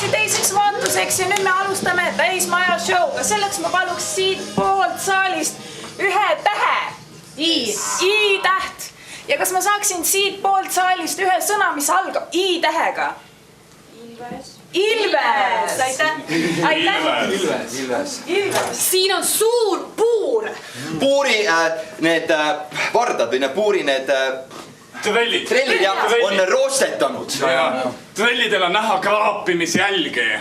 tagasi teiseks vaatuseks ja nüüd me alustame täismaja show'ga. Selleks ma paluks siit poolt saalist ühe tähe. I-täht. Ja kas ma saaksin siit poolt saalist ühe sõna, mis algab I-tähega? Ilves. Ilves. Siin on suur puur. Puuri need vardad või need puuri need Trellid on roostetanud. Trellidel on näha kraapimisjälge.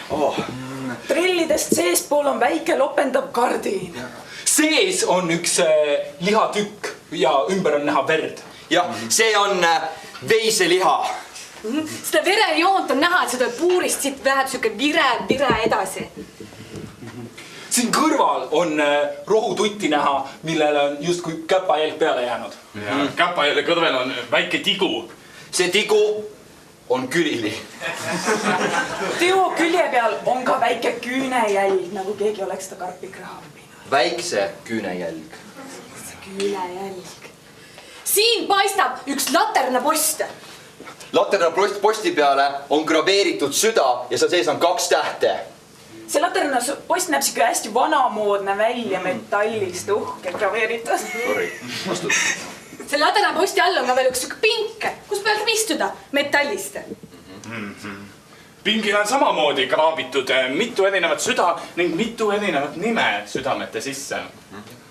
Trellidest seespool on väike lopendav kardin. Sees on üks lihatükk ja ümber on näha verd. Jah, see on veiseliha. Seda verejoont on näha, et see tuleb puurist, siit läheb siuke vire edasi. Siin kõrval on rohututti näha, millele on justkui käpajälg peale jäänud. Käpajälge kõrvel on väike tigu. See tigu on külili. Teo külje peal on ka väike küünejälg, nagu keegi oleks ta karpi kraapinud. Väikse küünejälg. Küünejälg. Siin paistab üks laternapost. Laternaposti peale on graveeritud süda ja seal sees on 2 tähte. See laternapost näeb siuke hästi vanamoodne välja metallist uhke graveeritud. See laternaposti all on ka veel üks siuke pink, kus peal saab istuda metallist. Pingil on samamoodi kraabitud mitu erinevat süda ning mitu erinevat nime südamete sisse.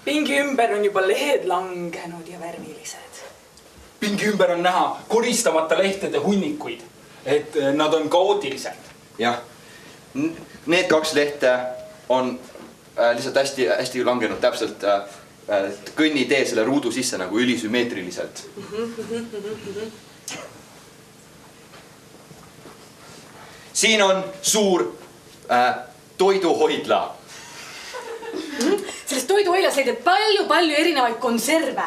Pingi ümber on juba lehed langenud ja värvilised. Pingi ümber on näha koristamata lehtede hunnikuid, et nad on kaootilised. Jah, need 2 lehte on lihtsalt hästi langenud täpselt kõnnitee selle ruudu sisse nagu ülisümmeetriliselt. Siin on suur toiduhoidla. Sellest toiduhoidlas leidub palju erinevaid konserve.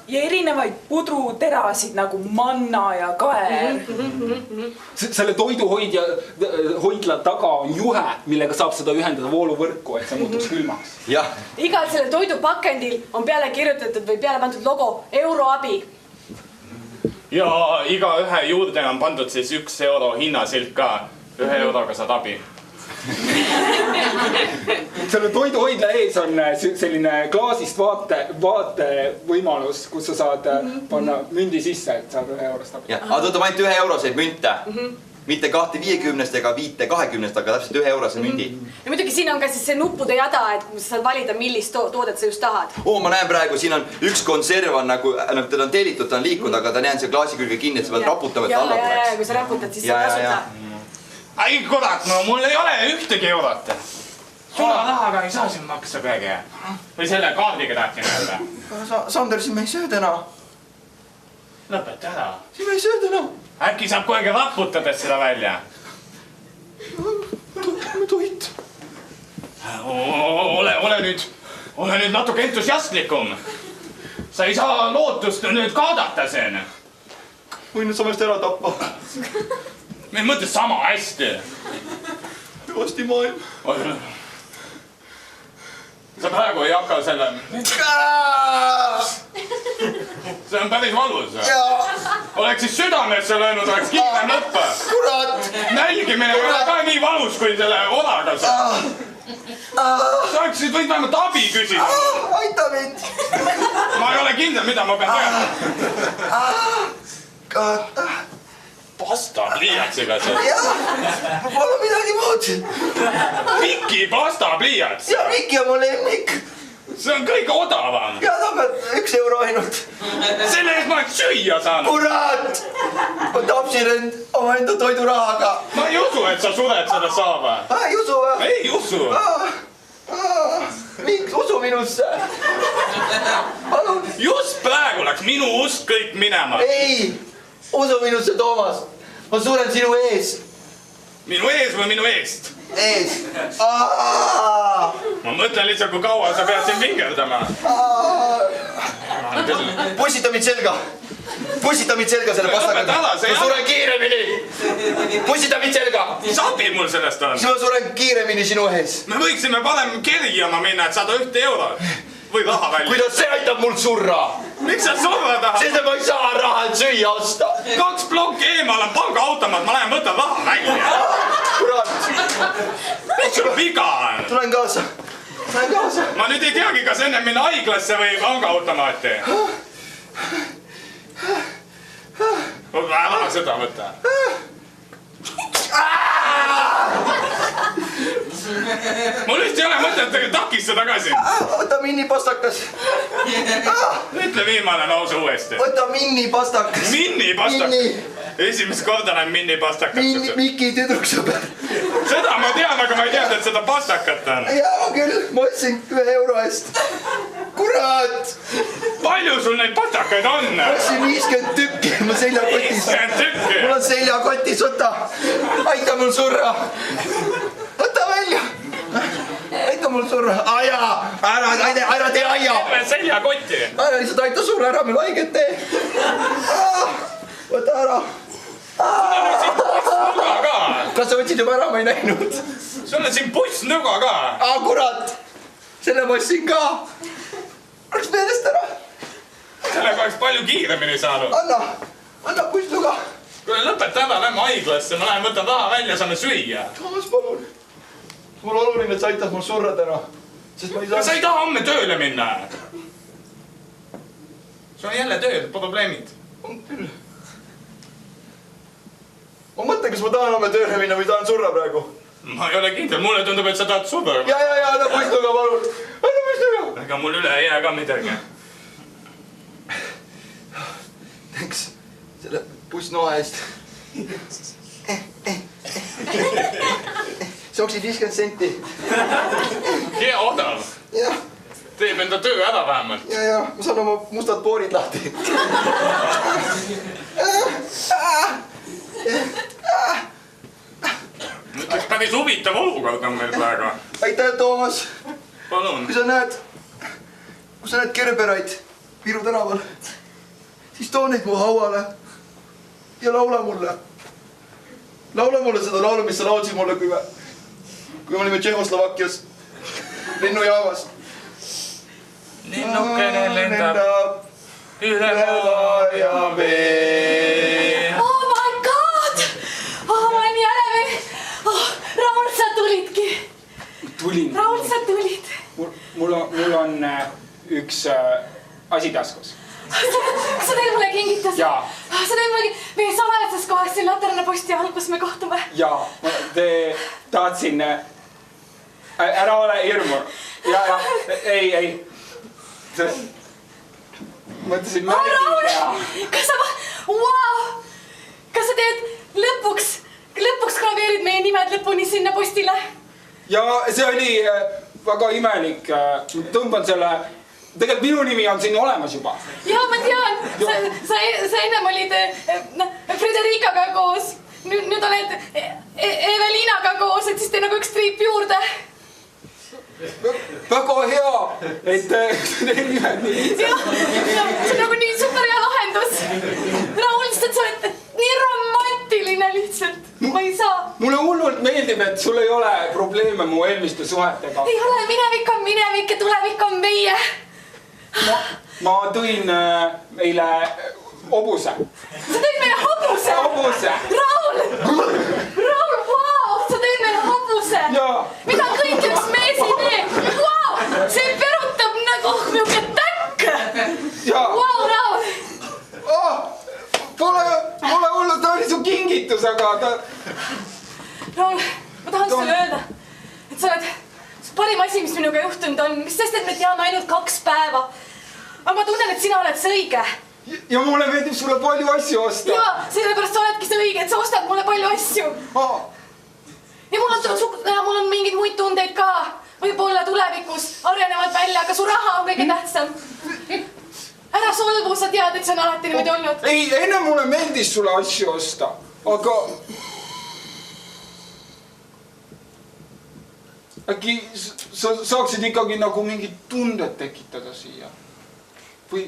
Ja erinevaid pudruterasid nagu manna ja kaer. Selle toiduhoidla taga on juhe, millega saab seda ühendada vooluvõrku, et see muutuks külmaks. Jah. Igal selle toidupakendil on peale kirjutatud või peale pandud logo Euroabi. Ja iga ühe juurde on pandud siis 1 euro hinnasilt ka. 1 euroga saad abi. Selle toiduhoidla ees on selline klaasist vaate võimalus, kus sa saad panna mündi sisse, et saad 1 eurost abi. Aga tõotab ainult 1 euroseid münte. Mitte 2 50 ega 5 20, aga täpselt 1 eurose mündi. Ja muidugi siin on ka siis see nuppude jada, et sa saad valida, millist toodet sa just tahad. Ma näen praegu, siin on üks konserv on nagu, teda on teelitud, ta on liikunud, aga ta on jäänud selle klaasi külge kinni, et sa pead raputama, et alla tuleks. Kui sa raputad, siis sa kasuta. Ai kurat, no mul ei ole ühtegi eurot. Sularahaga ei saa siin maksa kõige. Või selle kaardiga tahtsin öelda. Sander, siin me ei söö täna. Lõpeta ära. Siin me ei söö täna. Äkki saab kogu aeg raputades seda välja? Toit. Ole nüüd natuke entusiastlikum. Sa ei saa lootust nüüd kaadata siin. Võin nüüd samast ära tappa. Me mõttes sama hästi. Hüvasti maailm. Sa praegu ei hakka selle... See on päris valus. Oleks siis südamesse löönud, oleks kiirem lõppe. Kurat! Nälgimine ei ole ka nii valus, kui selle odaga saab. Sa võid vähemalt abi küsida. Aita mind! Ma ei ole kindel, mida ma pean tegema. Pasta pliiatsiga see. Ma pole midagi muud. Viki pasta pliiats. Ja Viki on mu lemmik. See on kõige odavam. Ja tagad 1 euro ainult. Selle eest ma oleks süüa saanud. Kurat! Ma tapsin oma enda toidurahaga. Ma ei usu, et sa sured seda saama. Ei usu või? Ei usu. Miks usu minusse? Palun. Just praegu läks minu usk kõik minema. Ei! Usu minusse, Toomas. Ma suren sinu ees. Minu ees või minu eest? Ees. Ma mõtlen lihtsalt, kui kaua sa pead siin vingerdama. Pussita mind selga. Pussita mind selga selle pastaga. Ma suren kiiremini. Pussita mind selga. Mis abi mul sellest on? Ma suren kiiremini sinu ees. Me võiksime parem kerjama minna, et saada 1 eurot. või raha välja? kuidas see aitab mul surra? Miks sa surra tahad? Sest ma ei saa raha, et süüa osta. 2 plokki eemal on pangaautomaat, ma lähen võtan raha välja. Kurat. Mis sul viga on? Tulen kaasa. Ma nüüd ei teagi, kas enne minna haiglasse või pangaautomaati. Ära seda võtta. Mul vist ei ole mõtet takistada ka siin. Võta minnipastakas. Ütle viimane lause uuesti. Võta minnipastakas. Minnipastakas? Esimest korda näen minnipastakat. Miki tüdruksõber. Seda ma tean, aga ma ei teadnud, et seda pastakat on. Jaa küll, ma ostsin 1 euro eest. Kurat! Palju sul neid pastakaid on? Ma ostsin 50 tükki, ma seljakotis. 50 tükki? Mul on seljakotis, võta. Aita mul surra. Võta välja. Aita mul surra. Aja, ära tee aia. Seljakotti. Ära lihtsalt aita surra, ära meil haiget tee. Võta ära. Nuga ka. Kas sa võtsid juba ära, ma ei näinud. Sul on siin pussnuga ka. Kurat. Selle ma ostsin ka. Oleks meelest ära. Sellega oleks palju kiiremini saanud. Anna pussnuga. Kuule, lõpeta ära, lähme haiglasse, ma lähen võtan raha välja, saame süüa. Toomas, palun. Mul oluline, et sa aitad mul surra täna. Sest ma ei saa... Sa ei taha homme tööle minna. Sul on jälle tööl probleemid. On küll. Ma mõtlen, kas ma tahan homme tööle minna või tahan surra praegu. Ma ei ole kindel, mulle tundub, et sa tahad surra. Ja, anna pussnuga, palun. Anna pussnuga. Ega mul üle ei jää ka midagi. Thanks selle pussnoa eest. Soksid 50 senti. Hea odav. Jah. Teeb enda töö ära vähemalt. Ja, ma saan oma mustad poorid lahti. Ütleks päris huvitav olukord on meil praegu. Aitäh, Toomas. Palun. Kui sa näed kerberaid Viru tänaval, siis too neid mu hauale ja laula mulle. Laula mulle seda laulu, mis sa laulsid mulle, kui me olime Tšehhoslovakkias lennujaamas. Linnukene lendab üle maa ja vee. Oh my god! Ma olen jälle veel. Raul, sa tulidki. Tulin. Raul, sa tulid. Mul on üks asi taskus. Kas sa teed mulle kingituse? Jaa. Sa teed mulle meie salajases kohas siin Laterna posti all, kus me kohtume. Jaa, tahtsin... Ära ole hirmu. Ja, ei. Mõtlesin märgi teha. Kas sa teed lõpuks graveerid meie nimed lõpuni sinna postile? Ja see oli väga imelik. Tõmban selle... Tegelikult minu nimi on siin olemas juba. Jaa, ma tean. Sa ennem olid Frederikaga koos. Nüüd oled Evelinaga koos, et siis tee nagu üks triip juurde. Väga hea, et need nimed nii lihtsalt. See on nagu nii super hea lahendus. Raul, lihtsalt sa oled nii romantiline lihtsalt. Ma ei saa. Mulle hullult meeldib, et sul ei ole probleeme mu eelmiste suhetega. Ei ole, minevik on minevik ja tulevik on meie. Ma tõin meile hobuse. Sa tõid meile hobuse? Hobuse. Raul, vau, sa tõid meile hobuse. Mida kõik üks mees ei tee. Vau, see perutab nagu niuke täkk. Vau, Raul. Pole hullu, ta oli su kingitus, aga ta... Raul, ma tahan sulle öelda, et sa oled parim asi, mis minuga juhtunud on, sest et me teame ainult 2 päeva. Aga ma tunnen, et sina oled see õige. Ja mulle meeldib sulle palju asju osta. Jaa, sellepärast sa oledki see õige, et sa ostad mulle palju asju. Ja mul on mingeid muid tundeid ka. Võib-olla tulevikus arenevad välja, aga su raha on kõige tähtsam. Ära solvu, sa tead, et see on alati niimoodi olnud. Ei, enne mulle meeldis sulle asju osta, aga... Äkki sa saaksid ikkagi nagu mingid tunded tekitada siia? Või...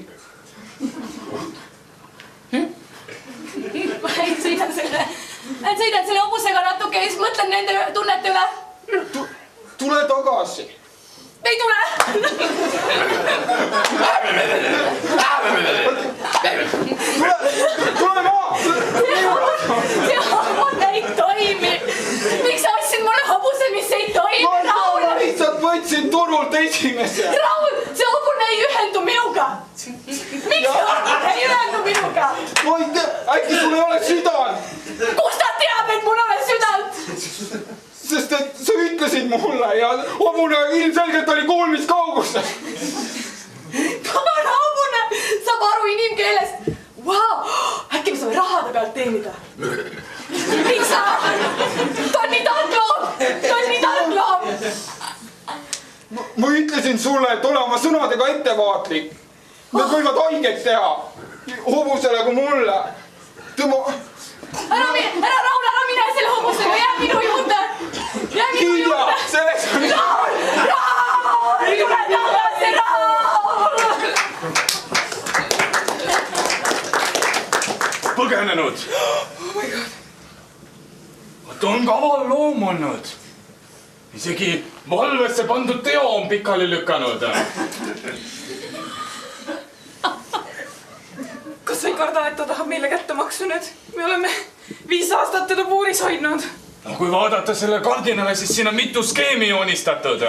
Ma sõidan selle hobusega natuke ja siis mõtlen nende tunnete üle. Tule tagasi. ei tule. Tule maa! See hobune ei toimi. Miks sa ostsid mulle hobuse, mis ei toimi, Raul? Ma lihtsalt võtsin turult esimese. Raul, see hobune ei ühendu minuga. Miks see hobune ei ühendu minuga? Ma ei tea, äkki sul ei ole südant? Kust ta teab, et mul ole südant? Sest et sa ütlesid mulle ja hobune ilmselgelt oli kuulmiskauguses. Pagan hobune saab aru inimkeelest. Vau, äkki me saame rahade pealt teenida? Miks sa? Ta on nii tark loom! Ta on nii tark loom! Ma ütlesin sulle, et ole oma sõnadega ettevaatlik. Need võivad haiget teha. Hobusele kui mulle. Tema... Ära Raul, ära mine selle hobusega, jää minu juurde! Jää minu juurde! Selleks on... Raul! Raul! Tule tagasi, Raul! Põgenenud. Ta on kaval loom olnud. Isegi valvesse pandud teo on pikali lükanud. Kas sa ei karda, et ta tahab meile kätte maksu nüüd? Me oleme 5 aastat teda puuris hoidnud. No kui vaadata selle kardinale, siis siin on mitu skeemi joonistatud.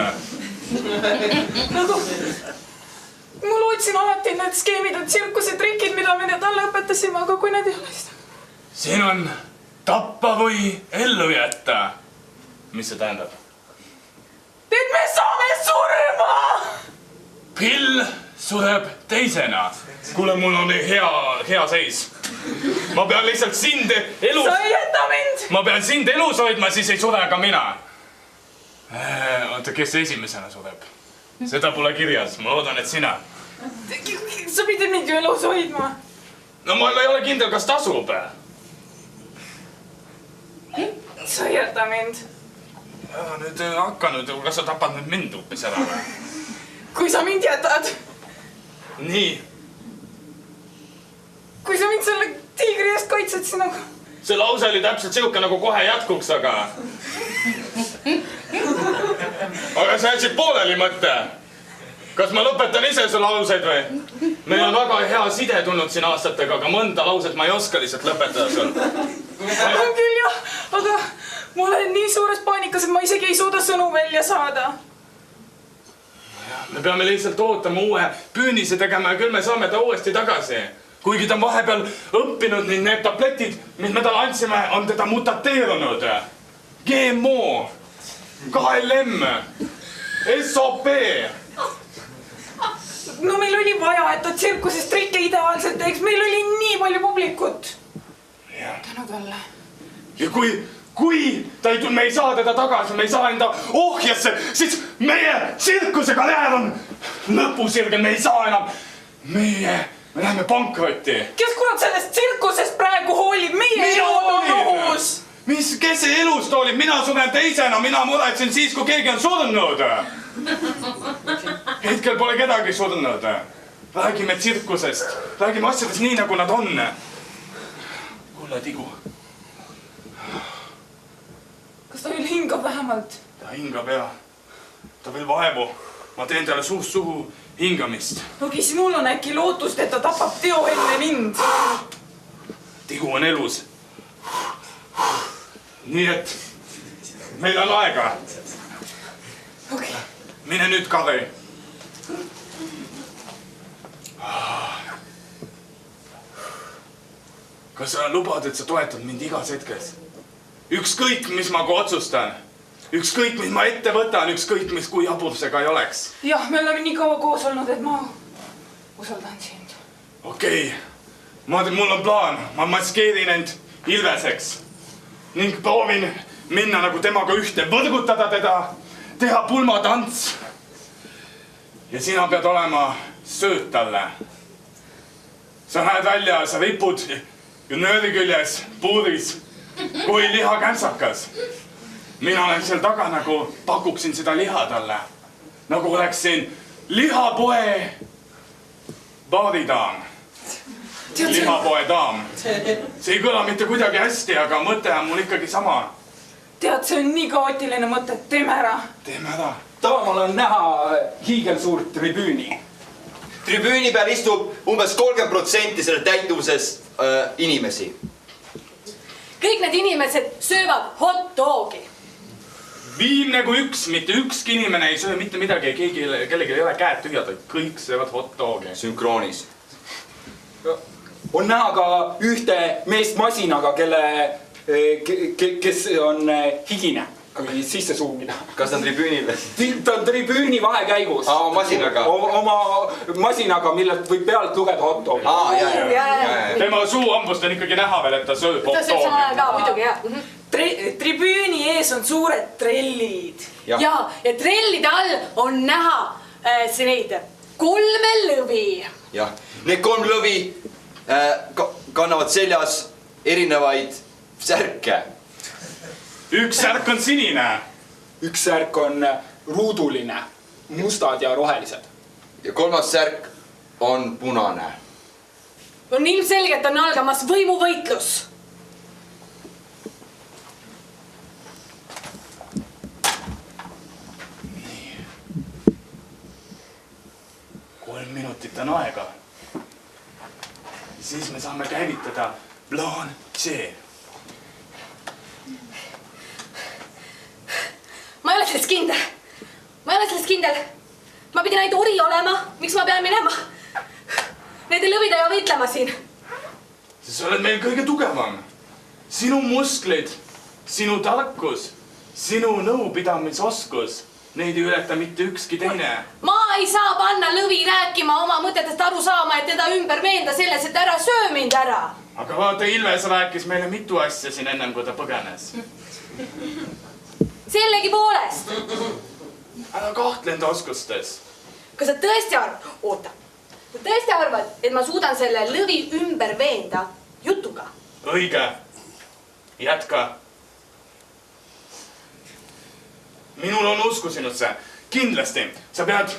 Nagu... Ma lootsin alati need skeemid on tsirkusetrikid, mida me talle õpetasime, aga kui need ei ole, siis... Siin on tappa või ellu jätta. Mis see tähendab? Et me saame surma! Pill sureb teisena. Kuule, mul on hea seis. Ma pean lihtsalt sind elus... Sa ei jäta mind! Ma pean sind elus hoidma, siis ei sure ka mina. Oota, kes esimesena sureb? Seda pole kirjas. Ma loodan, et sina. Sa pidid mind ju elus hoidma. No ma ei ole kindel, kas tasub. Sa ei jäta mind. Nüüd hakanud, kas sa tapad nüüd mind hoopis ära või? Kui sa mind jätad. Nii. Kui sa mind selle tiigri eest kaitsed, siis nagu... See lause oli täpselt siuke nagu kohe jätkuks, aga... Aga sa jätsid pooleli mõtte. Kas ma lõpetan ise su lauseid või? Meil on väga hea side tulnud siin aastatega, aga mõnda lauset ma ei oska lihtsalt lõpetada sul. On küll jah, aga ma olen nii suures paanikas, et ma isegi ei suuda sõnu välja saada. Me peame lihtsalt ootama uue püünise tegema ja küll me saame ta uuesti tagasi. Kuigi ta on vahepeal õppinud, nii need tabletid, mis me talle andsime, on teda mutateerunud. GMO, KLM, SOP. No meil oli vaja, et ta tsirkuses trikke ideaalselt teeks. Meil oli nii palju publikut. Tänu talle. Ja kui me ei saa teda tagasi, me ei saa enda ohjasse, siis meie tsirkusekarjäär on lõpusirgel, me ei saa enam. Me läheme pankrotti. Kes kurat sellest tsirkusest praegu hoolib? Meie elu on ohus. Kes see elust hoolib? Mina suren teisena, mina muretsen siis, kui keegi on surnud. Hetkel pole kedagi surnud. Räägime tsirkusest, räägime asjadest nii, nagu nad on. Kuule, Tigu. Kas ta veel hingab vähemalt? Ta hingab ja. Ta veel vaevu. Ma teen talle suust suhu hingamist. Ogi, siis mul on äkki lootust, et ta tapab teo enne mind. Tigu on elus. Nii et meil on aega. Okei. Mine nüüd, Kari. Kas sa lubad, et sa toetad mind igas hetkes? Ükskõik, mis ma otsustan. Ükskõik, mis ma ette võtan, ükskõik, mis kui jabur see ka ei oleks. Jah, me oleme nii kaua koos olnud, et ma usaldan sind. Okei. Mul on plaan. Ma maskeerin end Ilveseks. Ning proovin minna nagu temaga ühte, võrgutada teda, teha pulmatants. Ja sina pead olema sööt talle. Sa näed välja, sa ripud ju nööri küljes, puuris, kui lihakämsakas. Mina olen seal taga nagu pakuksin seda liha talle. Nagu oleksin lihapoe baaridaam. Lihapoe daam. See ei kõla mitte kuidagi hästi, aga mõte on mul ikkagi sama. Tead, see on nii kaootiline mõte. Teeme ära. Teeme ära. Tavamal on näha hiigelsuurt tribüüni. Tribüüni peal istub umbes 30% selle täituvusest inimesi. kõik need inimesed söövad hot dogi. Viimne kui üks, mitte ükski inimene ei söö mitte midagi ja kellelgi ei ole käed tühjad, kõik söövad hot dogi. Sünkroonis. On näha ka ühte meest masinaga, kes on higine, kui sisse suumida. Kas ta on tribüünil? Ta on tribüüni vahekäigus. Masinaga? Oma masinaga, millelt võib pealt lugeda hot dogi. Tema suuambust on ikkagi näha veel, et ta sööb hot ta sööb sama ajal dogi. ka, muidugi jah. Tribüüni ees on suured trellid. ja trellide all on näha neid 3 lõvi. Jah, need 3 lõvi kannavad seljas erinevaid särke. Üks särk on sinine. Üks särk on ruuduline, mustad ja rohelised. Ja 3. särk on punane. on ilmselgelt on algamas võimuvõitlus. Kolm minutit on aega. Siis me saame käivitada plaan C. Ma ei ole sellest kindel. Ma pidin ainult ori olema. Miks ma pean minema? Nende lõvidega võitlema siin. Sa oled meil kõige tugevam. Sinu musklid, sinu tarkus, sinu nõupidamisoskus. Neid ei ületa mitte ükski teine. Ma ei saa panna lõvi rääkima oma mõtetest aru saama, et teda ümber veenda selles, et ära söö mind ära. Aga vaata, Ilves rääkis meile mitu asja siin ennem, kui ta põgenes. Sellegi poolest. Ära kahtle enda oskustes. Kas sa tõesti arvad, et ma suudan selle lõvi ümber veenda jutuga? Õige. Jätka. Minul on usku sinusse. Kindlasti. Sa pead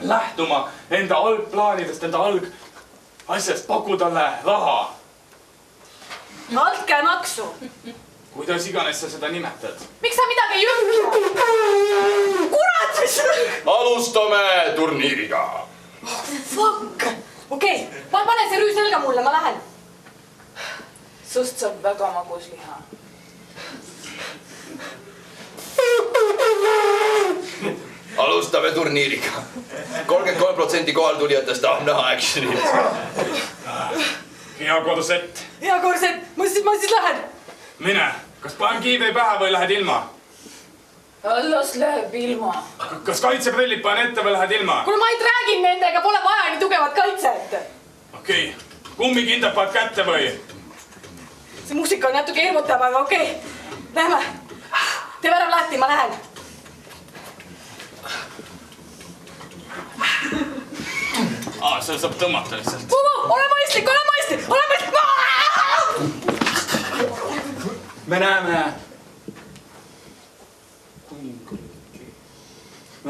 lähtuma enda algplaanidest, enda algasjast. Paku talle raha. Altke maksu. Kuidas iganes sa seda nimetad. Miks sa midagi ei ütle? Kurat, mis... Alustame turniiriga. Fuck. Okei, pane see rüüs selga mulle, ma lähen. Sust saab väga magus liha. Alustame turniiriga. 33% kohaltulijatest tahab näha actionit. Hea korsett. Hea korsett, ma siis lähen. Mine. Kas panen kiivri pähe või lähed ilma? Las läheb ilma. Kas kaitseprillid panen ette või lähed ilma? Kuule, ma ei räägin nendega, pole vaja nii tugevat kaitset. Okei. Kummikindad paned kätte või? See muusika on natuke hirmutav, aga okei. Lähme. Tee värav lahti, ma lähen. Seal saab tõmmata lihtsalt. Ole mõistlik. Me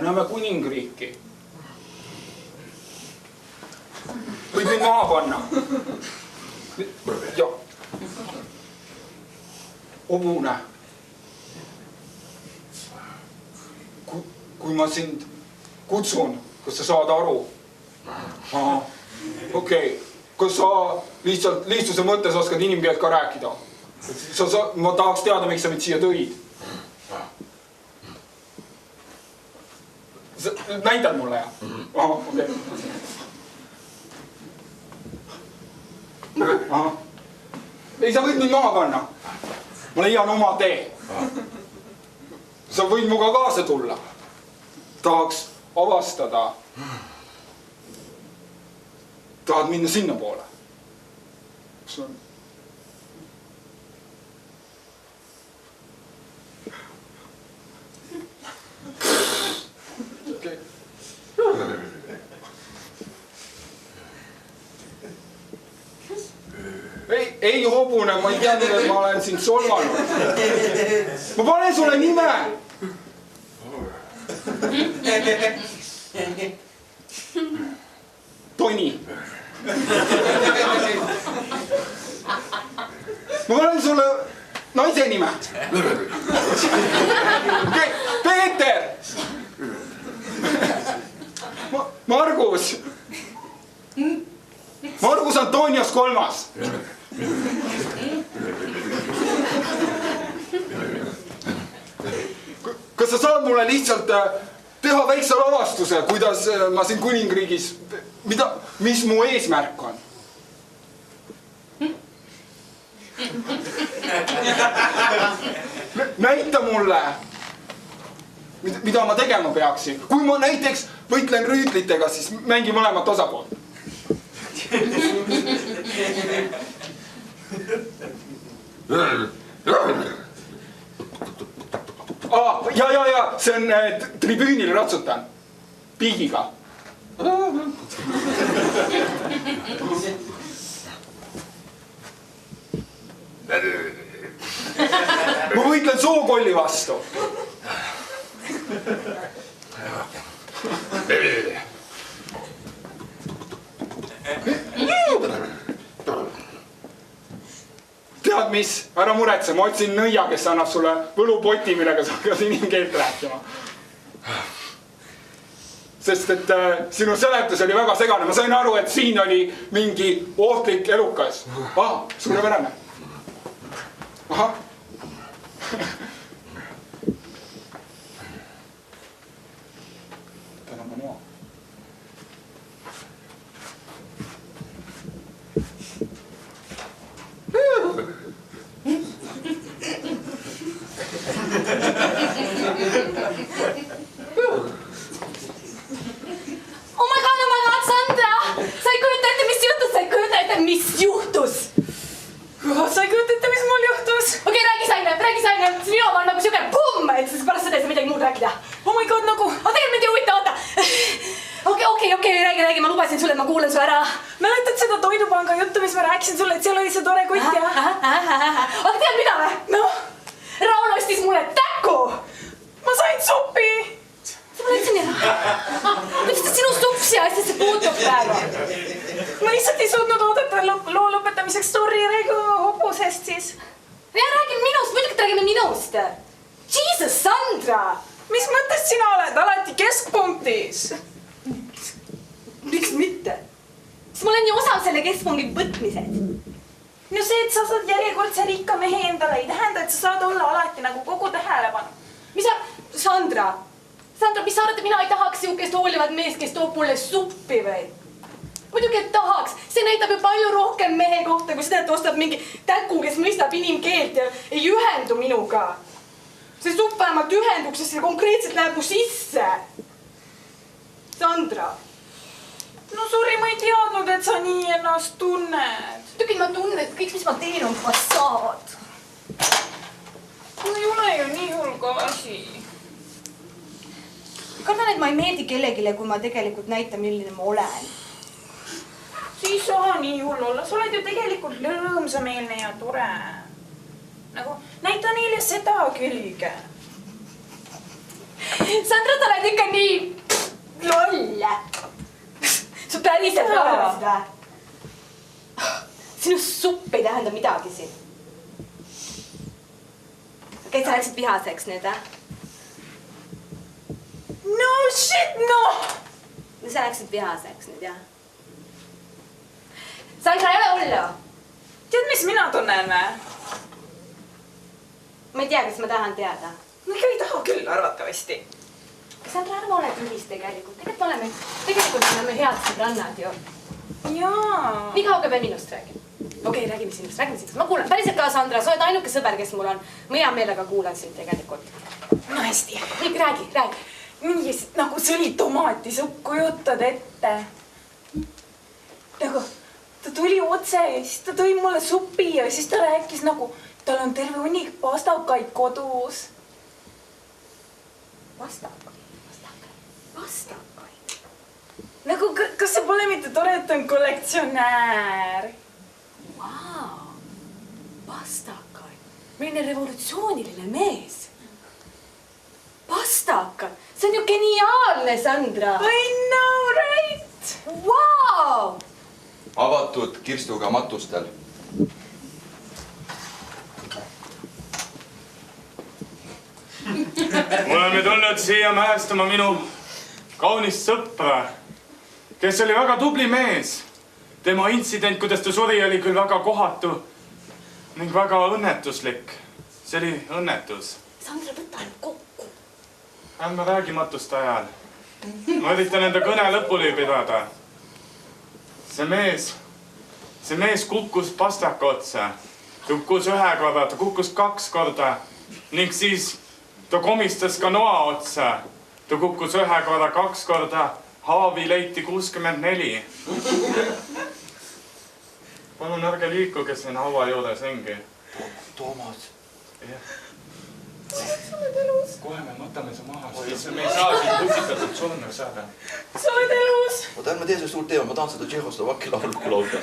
näeme kuningriiki. Võid mind maha panna. Ja. Obune. Kui ma sind kutsun, kas sa saad aru? Okei. Kas sa lihtsuse mõttes oskad inimkeelt ka rääkida? Ma tahaks teada, miks sa mind siia tõid. Näitad mulle, jah? Okei. Ei, sa võid mind maha panna. Ma leian oma tee. Sa võid muga kaasa tulla. Tahaks avastada. Tahad minna sinna poole? Kas on... Ei hobune, ma ei tea, et ma olen sind solvanud. Ma panen sulle nime. Toni. Ma panen sulle naise nime. Peeter. Margus! Margus Antonios 3. Kas sa saad mulle lihtsalt teha väikse lavastuse, kuidas ma siin kuningriigis, mis mu eesmärk on? Näita mulle, mida ma tegema peaksin. Kui ma näiteks võitlen rüütlitega, siis mängi mõlemat osapoolt. Ja, see on tribüünil ratsutan. Piigiga. Ma võitlen sookolli vastu. Tead mis? Ära muretse, ma otsin nõia, kes annab sulle võlupoti, millega sa hakkad inimkeelt rääkima. Sest et sinu seletus oli väga segane. Ma sain aru, et siin oli mingi ohtlik elukas. Suurepärane. Ahah. Tänan ma noa. Oh my god, Sandra! Sa ei kujuta ette, mis juhtus, sa ei kujuta ette, mis juhtus! Sa ei kujuta ette, mis mul juhtus? Okei, räägi Saine, minu oma on nagu siuke pumm, et siis pärast seda ei saa midagi muud rääkida. Oh my god, nagu... Tegelikult mind ei huvita, oota! Okei, räägi, ma lubasin sulle, et ma kuulen su ära. Mäletad seda Toidupanga juttu, mis ma rääkisin sulle, et seal oli see tore kott ja... Aga tead mida või? Noh, Raul ostis mulle täku! ma sain suppi! Sa ma ütlesin nii. Miks ta sinu supsi asjasse puutub praegu? Ma lihtsalt ei suutnud oodata loo lõpetamiseks story räägu hobusest siis. Ja räägime minust, muidugi räägime minust. Jesus, Sandra! Mis mõttes sina oled alati keskpunktis? Miks mitte? Siis ma olen ju osa selle keskpungi võtmised. No see, et sa saad järjekordse rikka mehe endale, ei tähenda, et sa saad olla alati nagu kogu tähelepanu. Mis sa... Sandra, mis sa arvad, et mina ei tahaks siukest hoolivat meest, kes toob mulle suppi või? Muidugi, et tahaks. See näitab ju palju rohkem mehe kohta, kui seda, et ostab mingi täku, kes mõistab inimkeelt ja ei ühendu minuga. See supp vähemalt ühenduks, sest see konkreetselt läheb mu sisse. Sandra. No sorry, ma ei teadnud, et sa nii ennast tunned. Muidugi ma tunnen, et kõik, mis ma teen, on fassaad. No ei ole ju nii hull ka asi. Kardan, et ma ei meeldi kellegile, kui ma tegelikult näitan, milline ma olen. Siis saa nii hull olla. Sa oled ju tegelikult lõõmsameelne ja tore. Nagu, näita neile seda külge. Sandra, sa oled ikka nii loll. Su päriselt arvasid või? Sinu supp ei tähenda midagi siin. Okei, sa läksid vihaseks nüüd, No shit, no! Sa läksid vihaseks nüüd, jah? Sandra, ei ole hullu. Tead, mis mina tunnen või? Ma ei tea, kas ma tahan teada. Ma ikka ei taha küll arvatavasti. Sandra, ärme ole tühis tegelikult. Tegelikult me oleme head sõbrannad ju. Jaa. Nii kauge peal minust räägin. Okei, räägime sinust. Ma kuulen. Päriselt ka, Sandra, sa oled ainuke sõber, kes mul on. Ma hea meelega kuulan sind tegelikult. No hästi. Räägi. Nii, nagu see oli tomatisupp, kujutad ette. Nagu, ta tuli otse ja siis ta tõi mulle supi ja siis ta rääkis nagu, tal on terve hunnik pastakaid kodus. Pastakaid. Nagu, kas see pole mitte tore, et ta on kollektsionäär? Vau, pastakaid. Milline revolutsiooniline mees. Pastakad. See on ju geniaalne, Sandra. I know, right? Vau! Avatud kirstuga matustel. Me oleme tulnud siia mälestama minu kaunist sõpra kes oli väga tubli mees. Tema intsident, kuidas ta suri, oli küll väga kohatu ning väga õnnetuslik. See oli õnnetus. Sandra, võta ainult kokku. Ärme räägi matust ajal. Ma üritan enda kõne lõpuni pidada. See mees kukkus pastaka otsa. Kukkus 1 korda, ta kukkus 2 korda ning siis ta komistas ka noa otsa. Ta kukkus 1 korda, 2 korda. Haavi leiti 64. Palun ärge liikuge siin haua juures ringi. Toomas. Sa oled elus. Kohe me võtame su maha, sest me ei saa siin pussitatud surnuks saada. Sa oled elus. Oota, ärme tee seda suurt teema, ma tahan seda Tšehhoslovakki laulu laulda.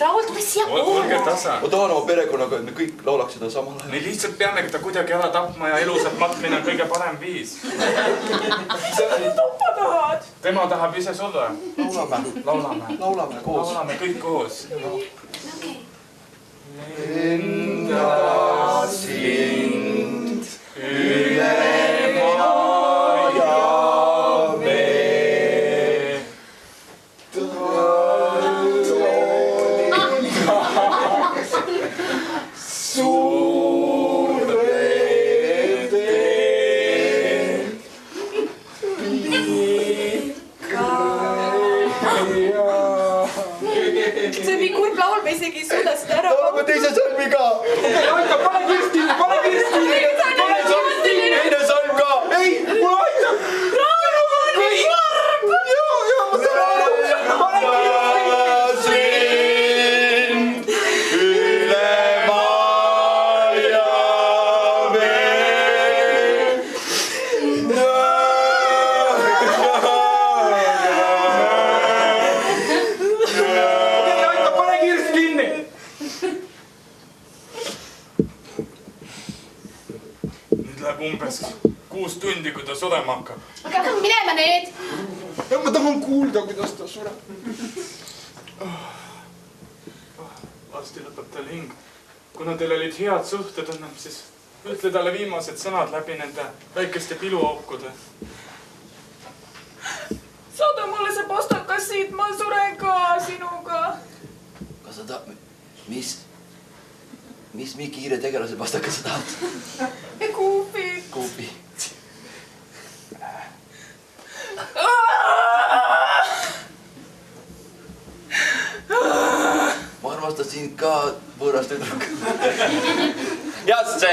Raul, tule siia Olge tasa. Ma tahan oma perekonnaga, et me kõik laulaks seda samal ajal. Me lihtsalt peamegi ta kuidagi ära tapma ja elusat matmine on kõige parem viis. Miks sa teda tappa tahad? Tema tahab ise surra. Laulame koos. Laulame kõik koos. Okei. Lenda sind üle maa ja vee. Suure tee. Pikka See on nii kurb laul, me isegi ei suuda seda ära. laulame teise salmiga. Aita, pane kirsti! Teine salm ka. Ei, mulle aitab! Ma saan aru! Pane kirsti! Sind üle maa ja vee. Aita, pane kirst kinni! Nüüd läheb umbes 6 tundi, kui ta surema hakkab. aga hakkame minema nüüd. Ma tahan kuulda, kuidas ta sureb. Varsti lõpeb tal hing. Kuna teil olid head suhted ennem, siis ütle talle viimased sõnad läbi nende väikeste piluaukude. Saada mulle see pastakas siit, ma suren ka sinuga. Kas sa tahad, mis nii kiire tegelase pastaka sa tahad? Kuupi. Kuupi. Ma armastan sind ka, võõras tüdruk. Jasse!